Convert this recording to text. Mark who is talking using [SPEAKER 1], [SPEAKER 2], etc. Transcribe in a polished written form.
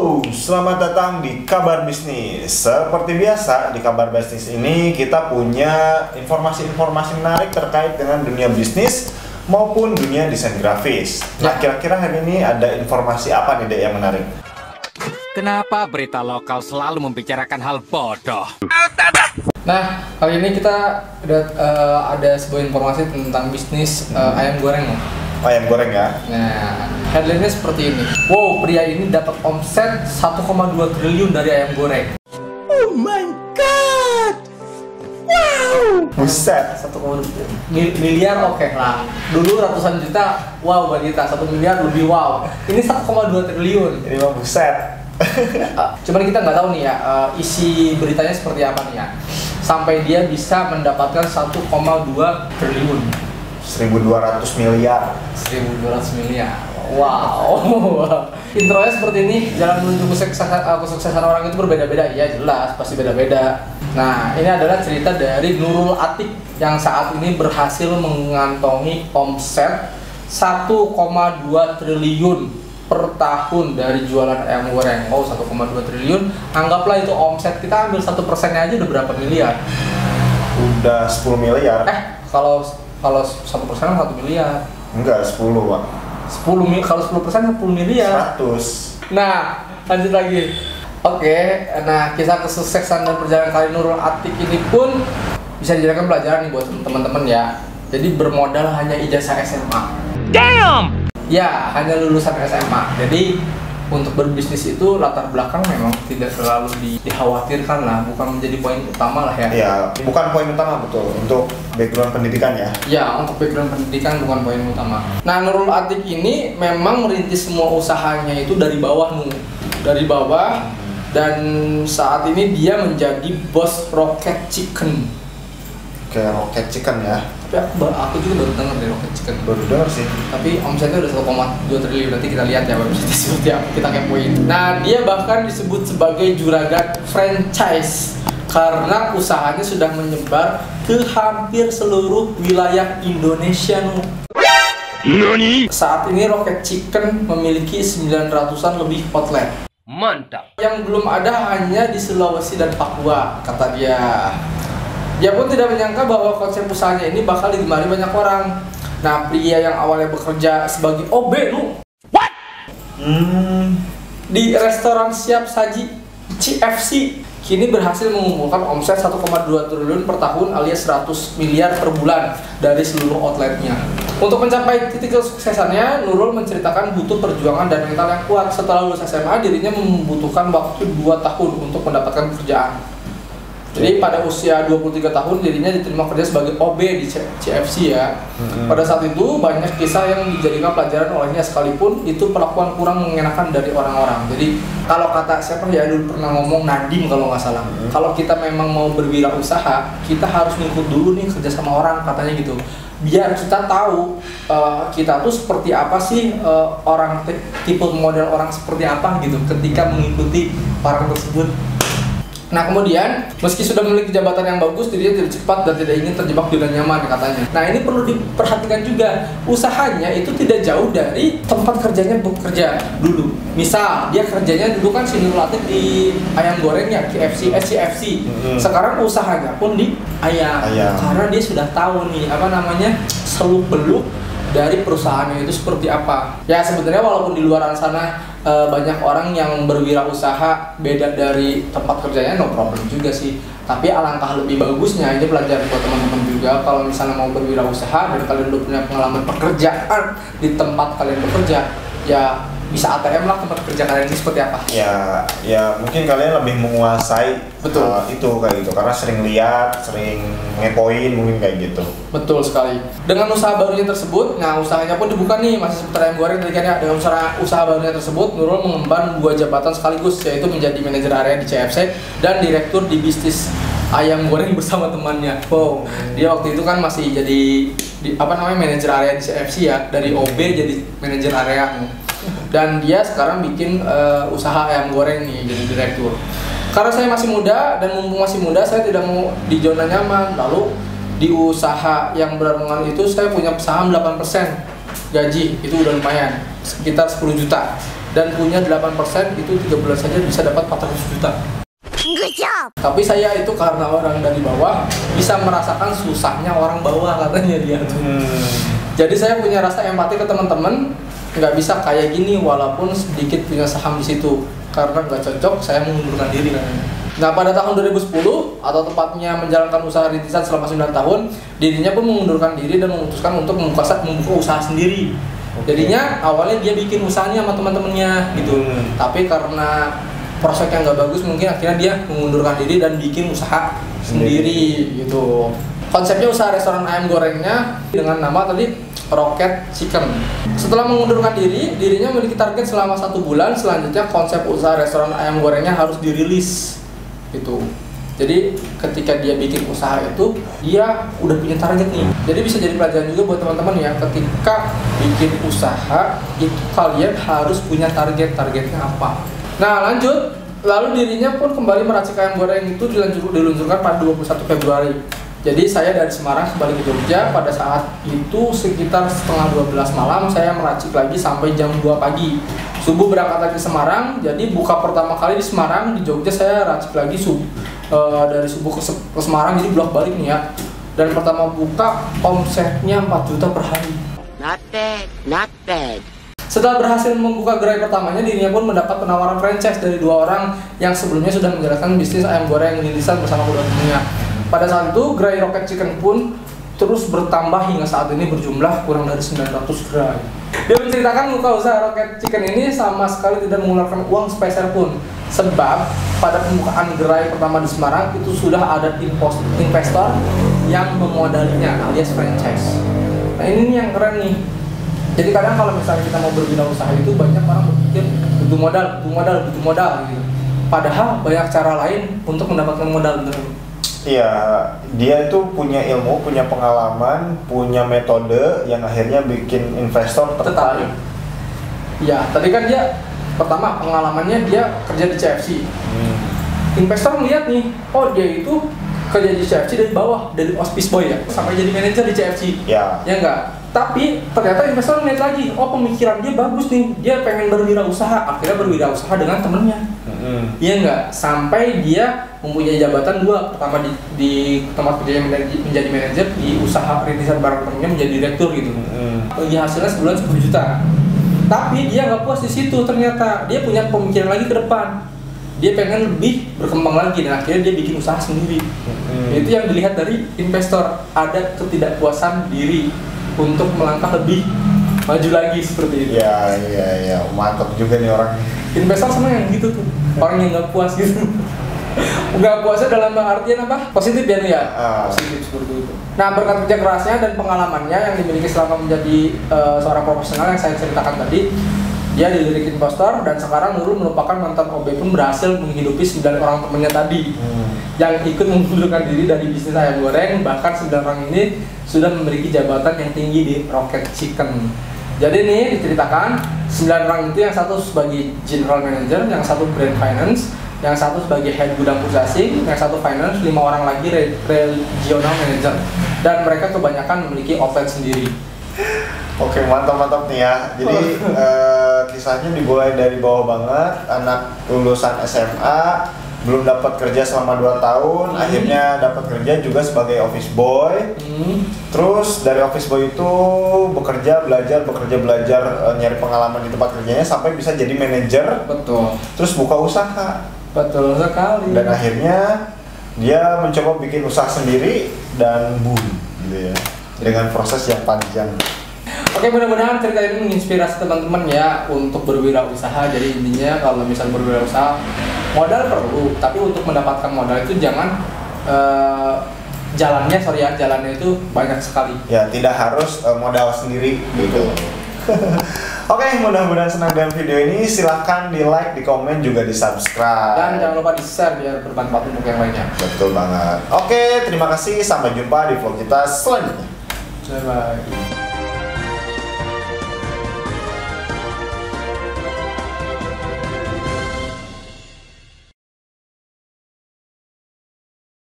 [SPEAKER 1] Halo, selamat datang di Kabar Bisnis. Seperti biasa, di Kabar Bisnis ini kita punya informasi-informasi menarik terkait dengan dunia bisnis maupun dunia desain grafis. Nah, kira-kira hari ini ada informasi apa nih, Dek, yang menarik?
[SPEAKER 2] Kenapa berita lokal selalu membicarakan hal bodoh?
[SPEAKER 3] Nah, kali ini kita ada sebuah informasi tentang bisnis ayam goreng.
[SPEAKER 1] Ayam goreng ya?
[SPEAKER 3] Nah, headline-nya seperti ini. Wow, pria ini dapat omset 1,2 triliun dari ayam goreng.
[SPEAKER 2] Oh my god! Wow!
[SPEAKER 1] Buset!
[SPEAKER 3] 1,2 miliar oke lah. Dulu ratusan juta, wow bagi kita. 1 miliar lebih wow. Ini 1,2 triliun.
[SPEAKER 1] Ini mah buset.
[SPEAKER 3] Cuman kita nggak tahu nih ya, isi beritanya seperti apa nih ya. Sampai dia bisa mendapatkan 1,2 triliun.
[SPEAKER 1] 1.200 miliar.
[SPEAKER 3] 1.200 miliar. Wow. Intronya seperti ini. Jalan menuju kesuksesan orang itu berbeda-beda. Iya jelas, pasti beda-beda. Nah, ini adalah cerita dari Nurul Atik yang saat ini berhasil mengantongi omset 1,2 triliun per tahun dari jualan ayam goreng. Oh, 1,2 triliun. Anggaplah itu omset, kita ambil 1%-nya aja udah berapa miliar?
[SPEAKER 1] Udah 10 miliar.
[SPEAKER 3] Kalau 1% 1 miliar.
[SPEAKER 1] Enggak, 10, Pak.
[SPEAKER 3] 10 miliar, kalau 10% 10 miliar.
[SPEAKER 1] 100.
[SPEAKER 3] Nah, lanjut lagi. Oke, nah kisah kesuksesan dan perjalanan kali Nurul Atik ini pun bisa dijadikan pelajaran nih buat teman-teman ya. Jadi bermodal hanya ijazah SMA.
[SPEAKER 2] Damn!
[SPEAKER 3] Ya, hanya lulusan SMA. Jadi untuk berbisnis itu latar belakang memang tidak terlalu dikhawatirkan lah, bukan menjadi poin utama lah ya.
[SPEAKER 1] Iya, bukan poin utama betul untuk background pendidikan ya.
[SPEAKER 3] Ya, untuk background pendidikan bukan poin utama. Nah, Nurul Atik ini memang merintis semua usahanya itu dari bawah dari bawah, dan saat ini dia menjadi bos Rocket Chicken.
[SPEAKER 1] Kayak Rocket Chicken ya.
[SPEAKER 3] Tapi aku juga baru dengar dari Rocket Chicken.
[SPEAKER 1] Baru dengar sih.
[SPEAKER 3] Tapi omsetnya udah 1,2 triliun. Nanti kita lihat ya website seperti apa, kita kepoin. Nah, dia bahkan disebut sebagai juragan franchise karena usahanya sudah menyebar ke hampir seluruh wilayah Indonesia.
[SPEAKER 2] Nani?
[SPEAKER 3] Saat ini Rocket Chicken memiliki 900-an lebih outlet.
[SPEAKER 2] Mantap.
[SPEAKER 3] Yang belum ada hanya di Sulawesi dan Papua, kata dia. Dia pun tidak menyangka bahwa konsep usahanya ini bakal digemari banyak orang. Nah, pria yang awalnya bekerja sebagai OB di restoran siap saji CFC, kini berhasil mengumpulkan omset 1,2 triliun per tahun alias 100 miliar per bulan dari seluruh outletnya. Untuk mencapai titik kesuksesannya, Nurul menceritakan butuh perjuangan dan mental yang kuat. Setelah lulus SMA, dirinya membutuhkan waktu 2 tahun untuk mendapatkan pekerjaan. Jadi pada usia 23 tahun dirinya diterima kerja sebagai OB di CFC ya. Pada saat itu banyak kisah yang dijadikan pelajaran olehnya, sekalipun itu perlakuan kurang mengenakan dari orang-orang. Jadi kalau kata siapa ya dulu pernah ngomong, Nadim kalau nggak salah, kalau kita memang mau berwirausaha, kita harus ngikut dulu nih kerja sama orang, katanya gitu. Biar kita tahu kita tuh seperti apa sih, orang tipe model orang seperti apa gitu ketika mengikuti orang tersebut. Nah, kemudian meski sudah memiliki jabatan yang bagus, dirinya tidak cepat dan tidak ingin terjebak di zona nyaman, katanya. Nah, ini perlu diperhatikan juga. Usahanya itu tidak jauh dari tempat kerjanya bekerja dulu. Misal, dia kerjanya dulu kan si Nurul Atik di ayam goreng ya, CFC. Sekarang usahanya pun di ayam. Karena dia sudah tahu nih, seluk-beluk dari perusahaannya itu seperti apa. Ya, sebenarnya walaupun di luar sana banyak orang yang berwirausaha beda dari tempat kerjanya, no problem juga sih. Tapi alangkah lebih bagusnya, ini pelajaran buat teman-teman juga, kalau misalnya mau berwirausaha dan kalian udah punya pengalaman pekerjaan di tempat kalian bekerja, ya bisa ATM lah tempat kerja kalian ini seperti apa.
[SPEAKER 1] Ya mungkin kalian lebih menguasai itu kayak gitu, karena sering lihat, sering ngepoin mungkin kayak gitu.
[SPEAKER 3] Betul sekali. Dengan usaha barunya tersebut, nah usahanya pun dibuka nih, masih seputar ayam goreng tadi kan ya. Dengan usaha barunya tersebut, Nurul mengemban 2 jabatan sekaligus, yaitu menjadi manajer area di CFC dan direktur di bisnis ayam goreng bersama temannya. Wow, dia waktu itu kan masih jadi manajer area di CFC ya, dari OB jadi manajer area. Dan dia sekarang bikin usaha ayam goreng nih, jadi direktur. Karena saya masih muda dan mumpung masih muda, saya tidak mau di zona nyaman. Lalu di usaha yang berhubungan itu saya punya saham 8% gaji, itu udah lumayan, sekitar 10 juta. dan punya 8%, itu 3 bulan saja bisa dapat 400 juta.
[SPEAKER 4] Good job.
[SPEAKER 3] Tapi saya itu karena orang dari bawah bisa merasakan susahnya orang bawah katanya dia tuh. Jadi saya punya rasa empati ke teman-teman, nggak bisa kayak gini walaupun sedikit punya saham di situ. Karena nggak cocok, saya mengundurkan diri katanya. Nah, pada tahun 2010 atau tepatnya menjalankan usaha rintisan selama 9 tahun, dirinya pun mengundurkan diri dan memutuskan untuk membuka usaha sendiri. Jadinya awalnya dia bikin usahanya sama teman-temannya gitu. Tapi karena prospeknya nggak bagus, mungkin akhirnya dia mengundurkan diri dan bikin usaha sendiri gitu. Konsepnya usaha restoran ayam gorengnya dengan nama tadi Rocket Chicken. Setelah mengundurkan diri, dirinya memiliki target selama 1 bulan. Selanjutnya konsep usaha restoran ayam gorengnya harus dirilis gitu. Jadi ketika dia bikin usaha itu, dia udah punya target nih. Jadi bisa jadi pelajaran juga buat teman-teman ya. Ketika bikin usaha itu kalian harus punya targetnya apa. Nah lanjut, lalu dirinya pun kembali meracik ayam goreng itu diluncurkan pada 21 Februari. Jadi saya dari Semarang kembali ke Jogja. Pada saat itu sekitar setengah 12 malam saya meracik lagi sampai jam 2 pagi. Subuh berangkat lagi ke Semarang. Jadi buka pertama kali di Semarang, di Jogja saya racik lagi dari subuh ke Semarang, jadi bolak balik nih ya. Dan pertama buka omsetnya 4 juta per hari.
[SPEAKER 4] Not bad, not bad.
[SPEAKER 3] Setelah berhasil membuka gerai pertamanya, dirinya pun mendapat penawaran franchise dari 2 orang yang sebelumnya sudah menjalankan bisnis ayam goreng rintisan bersama kedua temannya. Pada saat itu, gerai Rocket Chicken pun terus bertambah hingga saat ini berjumlah kurang dari 900 gerai. Dia menceritakan buka usaha Rocket Chicken ini sama sekali tidak mengeluarkan uang sepeser pun. Sebab pada pembukaan gerai pertama di Semarang itu sudah ada investor yang memodalinya alias franchise. Nah ini yang keren nih. Jadi kadang kalau misalnya kita mau berwirausaha itu banyak orang berpikir butuh modal gitu. Padahal banyak cara lain untuk mendapatkan modal.
[SPEAKER 1] Iya, dia itu punya ilmu, punya pengalaman, punya metode yang akhirnya bikin investor tertarik.
[SPEAKER 3] Iya, tadi kan dia pertama pengalamannya dia kerja di CFC. Investor melihat nih, oh dia itu kerja di CFC dari bawah, dari office boy ya, sampai jadi manajer di CFC.
[SPEAKER 1] Ya
[SPEAKER 3] Enggak. Tapi ternyata investor melihat lagi, oh pemikiran dia bagus nih, dia pengen berwirausaha, akhirnya berwirausaha dengan temennya. Iya enggak, sampai dia mempunyai jabatan 2, pertama di tempat kerja menjadi manajer, di usaha rintisan barang temennya menjadi direktur gitu. Bagi hasilnya sebulan 10 juta. Tapi dia nggak puas di situ, ternyata dia punya pemikiran lagi ke depan. Dia pengen lebih berkembang lagi dan akhirnya dia bikin usaha sendiri. Itu yang dilihat dari investor, ada ketidakpuasan diri untuk melangkah lebih maju lagi seperti itu.
[SPEAKER 1] Iya, mantap juga nih orang.
[SPEAKER 3] Investor sama yang gitu tuh, orang yang nggak puas gitu. Nggak puasnya dalam artian apa? Positif ya nih ya. Positif seperti itu. Nah berkat kerja kerasnya dan pengalamannya yang dimiliki selama menjadi seorang profesional yang saya ceritakan tadi, dia dilirik investor dan sekarang Nurul merupakan mantan OB pun berhasil menghidupi 9 orang temannya tadi yang ikut mengundurkan diri dari bisnis ayam goreng. Bahkan 9 orang ini sudah memiliki jabatan yang tinggi di Rocket Chicken. Jadi nih diceritakan 9 orang itu, yang satu sebagai general manager, yang satu brand finance, yang satu sebagai head gudang processing, yang satu finance, 5 orang lagi regional manager, dan mereka kebanyakan memiliki outlet sendiri.
[SPEAKER 1] Oke, mantap nih ya. Jadi kisahnya dimulai dari bawah banget, anak lulusan SMA, belum dapat kerja selama 2 tahun, akhirnya dapat kerja juga sebagai office boy. Terus dari office boy itu bekerja belajar, nyari pengalaman di tempat kerjanya sampai bisa jadi manajer.
[SPEAKER 3] Betul.
[SPEAKER 1] Terus buka usaha.
[SPEAKER 3] Betul sekali.
[SPEAKER 1] Dan akhirnya dia mencoba bikin usaha sendiri dan boom gitu ya. Dengan proses yang panjang.
[SPEAKER 3] Oke, mudah-mudahan cerita ini menginspirasi teman-teman ya untuk berwirausaha. Jadi intinya kalau misal berwirausaha, modal perlu, tapi untuk mendapatkan modal itu jangan jalannya itu banyak sekali. Ya,
[SPEAKER 1] tidak harus modal sendiri gitu. Oke, mudah-mudahan senang dengan video ini. Silahkan di like, di komen, juga di subscribe.
[SPEAKER 3] Dan jangan lupa di share biar bermanfaat untuk yang lainnya.
[SPEAKER 1] Betul banget. Oke, terima kasih. Sampai jumpa di vlog kita selanjutnya.
[SPEAKER 3] Bye-bye.